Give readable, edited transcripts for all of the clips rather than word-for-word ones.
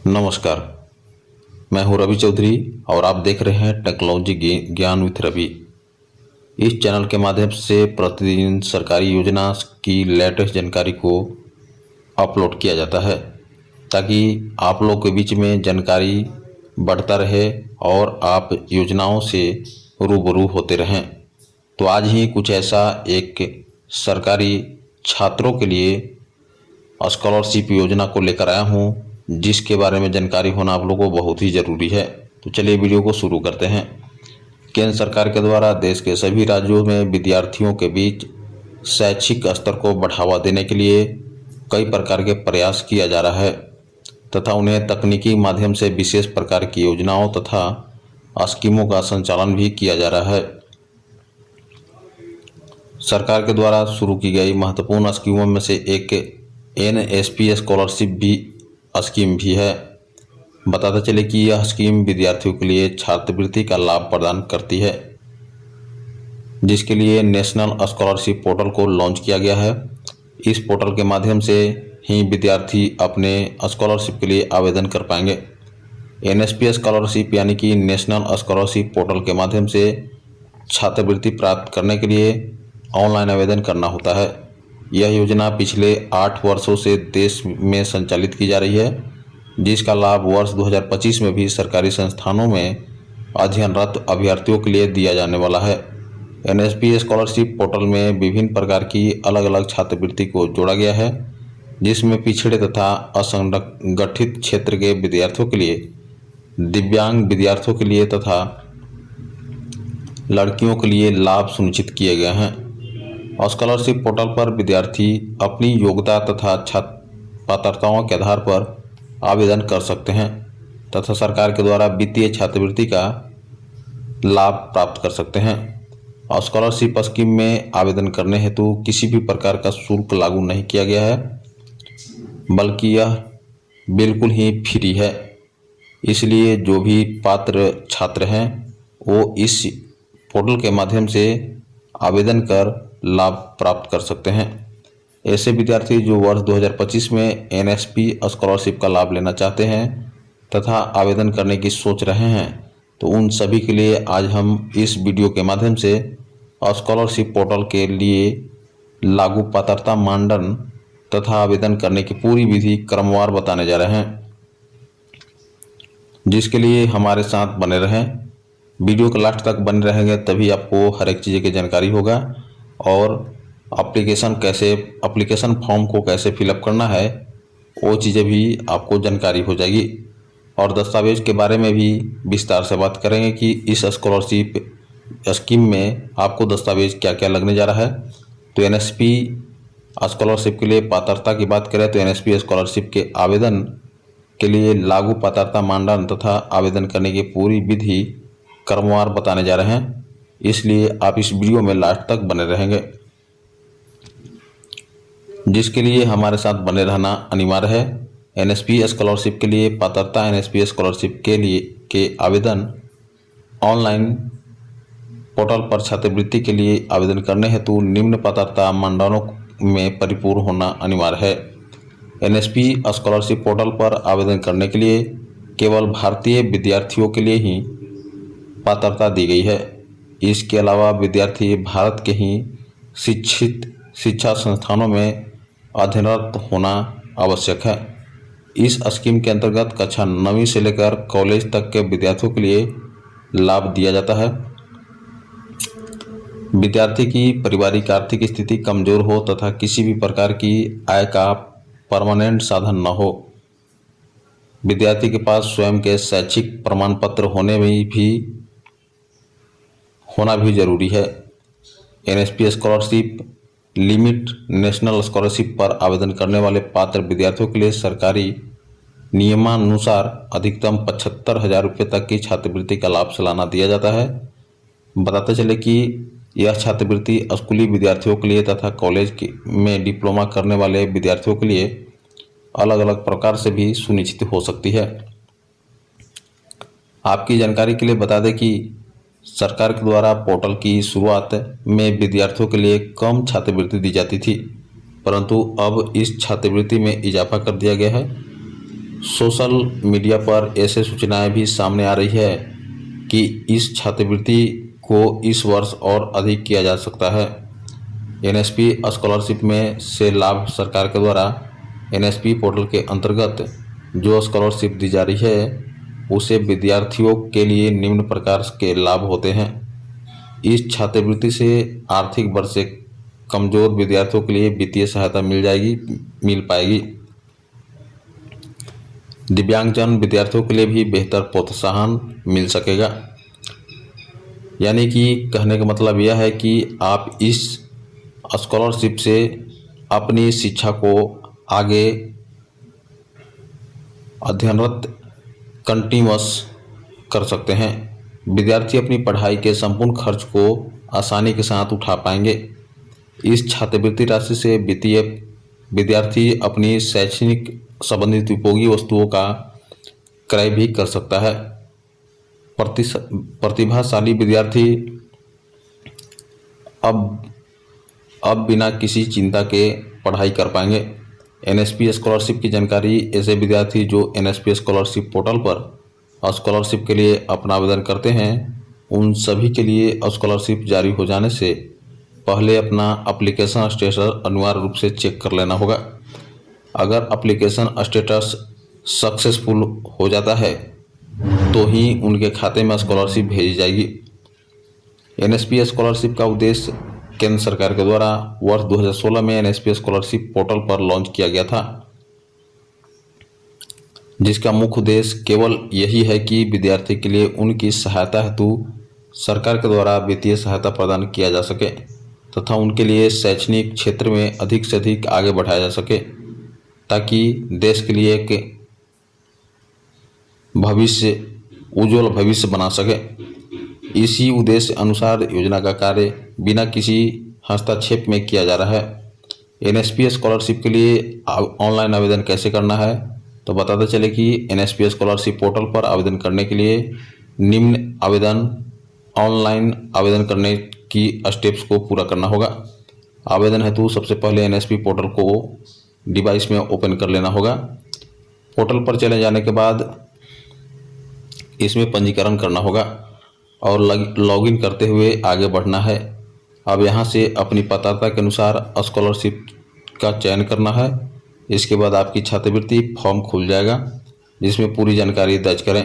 नमस्कार, मैं हूं रवि चौधरी और आप देख रहे हैं टेक्नोलॉजी ज्ञान विथ रवि। इस चैनल के माध्यम से प्रतिदिन सरकारी योजना की लेटेस्ट जानकारी को अपलोड किया जाता है ताकि आप लोग के बीच में जानकारी बढ़ता रहे और आप योजनाओं से रूबरू होते रहें। तो आज ही कुछ ऐसा एक सरकारी छात्रों के लिए स्कॉलरशिप योजना को लेकर आया हूं, जिसके बारे में जानकारी होना आप लोगों को बहुत ही ज़रूरी है। तो चलिए वीडियो को शुरू करते हैं। केंद्र सरकार के द्वारा देश के सभी राज्यों में विद्यार्थियों के बीच शैक्षिक स्तर को बढ़ावा देने के लिए कई प्रकार के प्रयास किया जा रहा है तथा उन्हें तकनीकी माध्यम से विशेष प्रकार की योजनाओं तथा स्कीमों का संचालन भी किया जा रहा है। सरकार के द्वारा शुरू की गई महत्वपूर्ण स्कीमों में से एक NSP स्कॉलरशिप भी स्कीम भी है। बताते चले कि यह स्कीम विद्यार्थियों के लिए छात्रवृत्ति का लाभ प्रदान करती है, जिसके लिए नेशनल स्कॉलरशिप पोर्टल को लॉन्च किया गया है। इस पोर्टल के माध्यम से ही विद्यार्थी अपने स्कॉलरशिप के लिए आवेदन कर पाएंगे। NSP स्कॉलरशिप यानी कि नेशनल स्कॉलरशिप पोर्टल के माध्यम से छात्रवृत्ति प्राप्त करने के लिए ऑनलाइन आवेदन करना होता है। यह योजना पिछले 8 वर्षों से देश में संचालित की जा रही है, जिसका लाभ वर्ष 2025 में भी सरकारी संस्थानों में अध्ययनरत अभ्यर्थियों के लिए दिया जाने वाला है। NSP स्कॉलरशिप पोर्टल में विभिन्न प्रकार की अलग अलग छात्रवृत्ति को जोड़ा गया है, जिसमें पिछड़े तथा असंगठित क्षेत्र के विद्यार्थियों के लिए, दिव्यांग विद्यार्थियों के लिए तथा लड़कियों के लिए लाभ सुनिश्चित किए गए हैं। स्कॉलरशिप पोर्टल पर विद्यार्थी अपनी योग्यता तथा पात्रताओं के आधार पर आवेदन कर सकते हैं तथा सरकार के द्वारा वित्तीय छात्रवृत्ति का लाभ प्राप्त कर सकते हैं। स्कॉलरशिप स्कीम में आवेदन करने हेतु किसी भी प्रकार का शुल्क लागू नहीं किया गया है, बल्कि यह बिल्कुल ही फ्री है। इसलिए जो भी पात्र छात्र हैं वो इस पोर्टल के माध्यम से आवेदन कर लाभ प्राप्त कर सकते हैं। ऐसे विद्यार्थी जो वर्ष 2025 में NSP स्कॉलरशिप का लाभ लेना चाहते हैं तथा आवेदन करने की सोच रहे हैं, तो उन सभी के लिए आज हम इस वीडियो के माध्यम से स्कॉलरशिप पोर्टल के लिए लागू पात्रता मानदंड तथा आवेदन करने की पूरी विधि क्रमवार बताने जा रहे हैं, जिसके लिए हमारे साथ बने रहें। वीडियो के लास्ट तक बने रहेंगे तभी आपको हर एक चीज़ की जानकारी होगा और एप्लीकेशन फॉर्म को कैसे फिलअप करना है वो चीज़ें भी आपको जानकारी हो जाएगी। और दस्तावेज के बारे में भी विस्तार से बात करेंगे कि इस स्कॉलरशिप स्कीम में आपको दस्तावेज क्या क्या लगने जा रहा है। तो NSP स्कॉलरशिप के लिए पात्रता की बात करें तो NSP स्कॉलरशिप के आवेदन के लिए लागू पात्रता मानदंड तथा आवेदन करने की पूरी विधि क्रमवार बताने जा रहे हैं, इसलिए आप इस वीडियो में लास्ट तक बने रहेंगे, जिसके लिए हमारे साथ बने रहना अनिवार्य है। NSP स्कॉलरशिप के लिए पात्रता NSP स्कॉलरशिप के आवेदन ऑनलाइन पोर्टल पर छात्रवृत्ति के लिए आवेदन करने हेतु निम्न पात्रता मानदंडों में परिपूर्ण होना अनिवार्य है। NSP स्कॉलरशिप पोर्टल पर आवेदन करने के लिए केवल भारतीय विद्यार्थियों के लिए ही पात्रता दी गई है। इसके अलावा विद्यार्थी भारत के ही शिक्षा संस्थानों में अध्ययनरत होना आवश्यक है। इस स्कीम के अंतर्गत कक्षा 9वीं से लेकर कॉलेज तक के विद्यार्थियों के लिए लाभ दिया जाता है। विद्यार्थी की पारिवारिक आर्थिक स्थिति कमजोर हो तथा किसी भी प्रकार की आय का परमानेंट साधन न हो, विद्यार्थी के पास स्वयं के शैक्षिक प्रमाण पत्र होना भी जरूरी है। NSP scholarship limit national scholarship पर आवेदन करने वाले पात्र विद्यार्थियों के लिए सरकारी नियमानुसार अधिकतम 75,000 रुपये तक की छात्रवृत्ति का लाभ सालाना दिया जाता है। बताते चले कि यह छात्रवृत्ति स्कूली विद्यार्थियों के लिए तथा कॉलेज में डिप्लोमा करने वाले विद्यार्थियों के लिए अलग अलग प्रकार से भी सुनिश्चित हो सकती है। आपकी जानकारी के लिए बता दें कि सरकार के द्वारा पोर्टल की शुरुआत में विद्यार्थियों के लिए कम छात्रवृत्ति दी जाती थी, परंतु अब इस छात्रवृत्ति में इजाफा कर दिया गया है। सोशल मीडिया पर ऐसे सूचनाएं भी सामने आ रही है कि इस छात्रवृत्ति को इस वर्ष और अधिक किया जा सकता है। एनएसपी स्कॉलरशिप में से लाभ सरकार के द्वारा एनएसपी पोर्टल के अंतर्गत जो स्कॉलरशिप दी जा रही है उसे विद्यार्थियों के लिए निम्न प्रकार के लाभ होते हैं। इस छात्रवृत्ति से आर्थिक वर्ष से कमजोर विद्यार्थियों के लिए वित्तीय सहायता मिल पाएगी। दिव्यांगजन विद्यार्थियों के लिए भी बेहतर प्रोत्साहन मिल सकेगा। यानी कि कहने का मतलब यह है कि आप इस स्कॉलरशिप से अपनी शिक्षा को आगे अध्ययनरत कंटिन्यूअस कर सकते हैं। विद्यार्थी अपनी पढ़ाई के संपूर्ण खर्च को आसानी के साथ उठा पाएंगे। इस छात्रवृत्ति राशि से विद्यार्थी अपनी शैक्षणिक संबंधित उपयोगी वस्तुओं का क्रय भी कर सकता है। प्रतिभाशाली विद्यार्थी अब बिना किसी चिंता के पढ़ाई कर पाएंगे। एनएसपी स्कॉलरशिप की जानकारी ऐसे विद्यार्थी जो एनएसपी स्कॉलरशिप पोर्टल पर स्कॉलरशिप के लिए अपना आवेदन करते हैं उन सभी के लिए स्कॉलरशिप जारी हो जाने से पहले अपना एप्लीकेशन स्टेटस अनिवार्य रूप से चेक कर लेना होगा। अगर एप्लीकेशन स्टेटस सक्सेसफुल हो जाता है तो ही उनके खाते में स्कॉलरशिप भेजी जाएगी। एनएसपी स्कॉलरशिप का उद्देश्य केंद्र सरकार के द्वारा वर्ष 2016 में एनएसपी स्कॉलरशिप पोर्टल पर लॉन्च किया गया था, जिसका मुख्य उद्देश्य केवल यही है कि विद्यार्थी के लिए उनकी सहायता हेतु सरकार के द्वारा वित्तीय सहायता प्रदान किया जा सके तथा उनके लिए शैक्षणिक क्षेत्र में अधिक से अधिक आगे बढ़ाया जा सके ताकि देश के लिए एक उज्जवल भविष्य बना सके। इसी उद्देश्य अनुसार योजना का कार्य बिना किसी हस्तक्षेप में किया जा रहा है। एनएसपी स्कॉलरशिप के लिए ऑनलाइन आवेदन कैसे करना है तो बताते चले कि एनएसपी स्कॉलरशिप पोर्टल पर आवेदन करने के लिए निम्न ऑनलाइन आवेदन करने की स्टेप्स को पूरा करना होगा। आवेदन हेतु सबसे पहले एनएसपी पोर्टल को डिवाइस में ओपन कर लेना होगा। पोर्टल पर चले जाने के बाद इसमें पंजीकरण करना होगा और लॉगिन करते हुए आगे बढ़ना है। अब यहाँ से अपनी पात्रता के अनुसार स्कॉलरशिप का चयन करना है। इसके बाद आपकी छात्रवृत्ति फॉर्म खुल जाएगा जिसमें पूरी जानकारी दर्ज करें।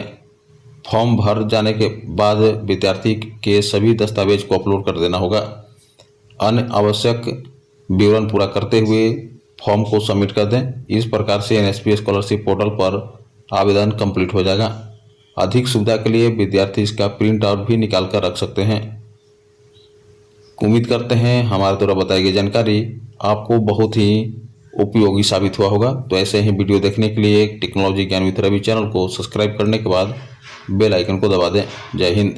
फॉर्म भर जाने के बाद विद्यार्थी के सभी दस्तावेज को अपलोड कर देना होगा। अन्य आवश्यक विवरण पूरा करते हुए फॉर्म को सबमिट कर दें। इस प्रकार से एनएसपी स्कॉलरशिप पोर्टल पर आवेदन कंप्लीट हो जाएगा। अधिक सुविधा के लिए विद्यार्थी इसका प्रिंट आउट भी निकाल कर रख सकते हैं। उम्मीद करते हैं हमारे द्वारा बताई गई जानकारी आपको बहुत ही उपयोगी साबित हुआ होगा। तो ऐसे ही वीडियो देखने के लिए टेक्नोलॉजी ज्ञान विद रवि चैनल को सब्सक्राइब करने के बाद बेल आइकन को दबा दें। जय हिंद।